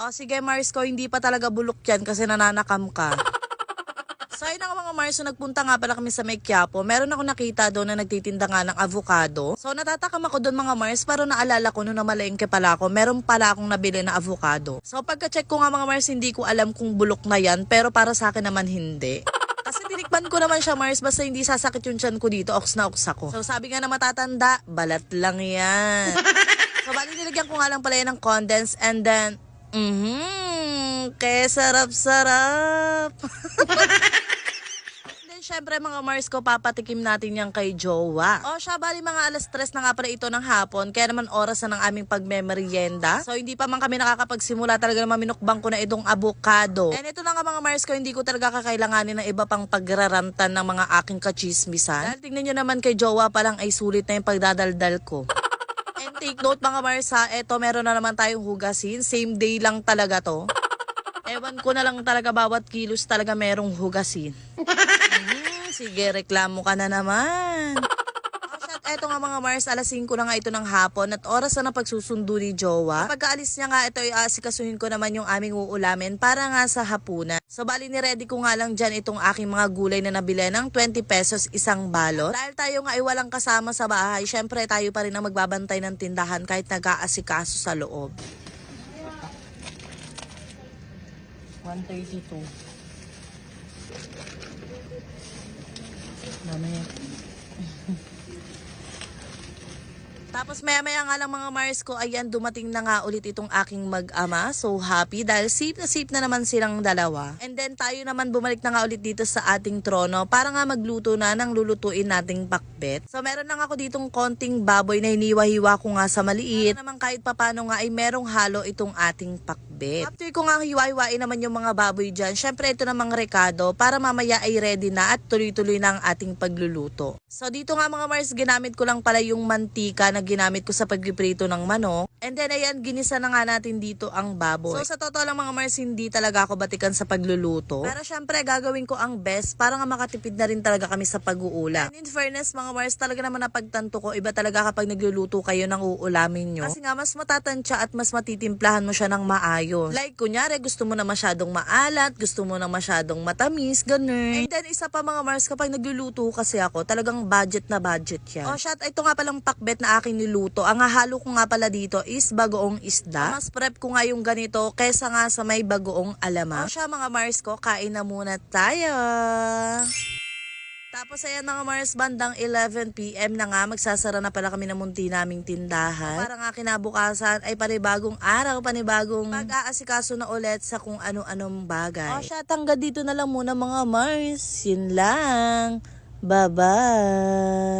O sige Mars ko, hindi pa talaga bulok yan kasi nananakam ka. So ayun na nga mga Mars, so nagpunta nga pala kami sa may Quiapo. Meron ako nakita doon na nagtitinda nga ng avocado. So natatakam ako doon mga Mars, pero naalala ko nung namalengke pala ako, meron pala akong nabili na avocado. So pagka-check ko nga mga Mars, hindi ko alam kung bulok na yan, pero para sa akin naman hindi. Kasi tinikman ko naman siya Mars, basta hindi sasakit yung tiyan ko dito, oks na oks ako. So sabi nga na matatanda, balat lang yan. So bali nilagyan ko nga lang pala yan ng condense and then, kaya sarap-sarap. Siyempre mga Mars ko, papatikim natin yan kay Jowa. O siya, bali mga alas 3 na nga pala ito ng hapon, kaya naman oras na ng aming pagmemerienda. So hindi pa man kami nakakapagsimula, talaga naman minukbang ko na itong avocado. And ito na nga mga Mars ko, hindi ko talaga kakailanganin ng iba pang pagrarantan ng mga aking kachismisan. Dahil tingnan nyo naman kay Jowa palang ay sulit na yung pagdadaldal ko. And take note mga Mars ha, eto meron na naman tayong hugasin, same day lang talaga to. Ewan ko na lang talaga bawat kilos talaga merong hugasin. Sige, reklamo ka na naman. Eto nga mga Mars, alas 5 na nga ito ng hapon at oras na pagsusundo ni Jowa. Pagkaalis niya nga, ito ay asikasuhin ko naman yung aming uulamin para nga sa hapunan. So bali ni-ready ko nga lang dyan itong aking mga gulay na nabili ng 20 pesos isang balot. Dahil tayo nga ay walang kasama sa bahay, syempre tayo pa rin ang magbabantay ng tindahan kahit nag-aasikaso sa loob. 132. Mamaya. Tapos maya-maya nga lang mga Mars ko, ayan dumating na nga ulit itong aking mag-ama. So happy dahil safe na naman silang dalawa. And then tayo naman bumalik na nga ulit dito sa ating trono para nga magluto na ng lulutuin nating pakbet. So meron na nga ako ditong konting baboy na hiniwa-hiwa ko nga sa maliit. Para naman kahit papano nga ay merong halo itong ating pakbet. After ko nga hiwa-hiwain naman yung mga baboy dyan, syempre ito namang rekado para mamaya ay ready na at tuloy-tuloy na ang ating pagluluto. So dito nga mga Mars, ginamit ko lang pala yung mantika na ginamit ko sa pagpiprito ng manok. And then ayan, ginisa na nga natin dito ang baboy. So sa totoo lang mga Mars, hindi talaga ako batikan sa pagluluto. Pero syempre gagawin ko ang best para nga makatipid na rin talaga kami sa pag-uula. And in fairness mga Mars, talaga naman napagtanto ko, iba talaga kapag nagluluto kayo ng uulamin nyo. Kasi nga mas matatansya at mas matitimplahan mo siya ng maayos. Like kunyari gusto mo na masyadong maalat, gusto mo na masyadong matamis, ganun. And then isa pa mga Mars, kapag nagluluto kasi ako, talagang budget na budget yan. Oh shot, ito nga palang pakbet na aking niluto. Ang halo ko nga pala dito is bagoong isda. Mas prep ko nga yung ganito kesa nga sa may bagoong alama. O siya mga Mars ko, kain na muna tayo. Tapos ayan mga Mars, bandang 11 PM na nga, magsasara na pala kami ng munti naming tindahan. Para nga kinabukasan ay panibagong araw, panibagong pag-aasikaso na ulit sa kung ano-anong bagay. O siya, hanggang dito na lang muna mga Mars. Yun lang. Bye-bye.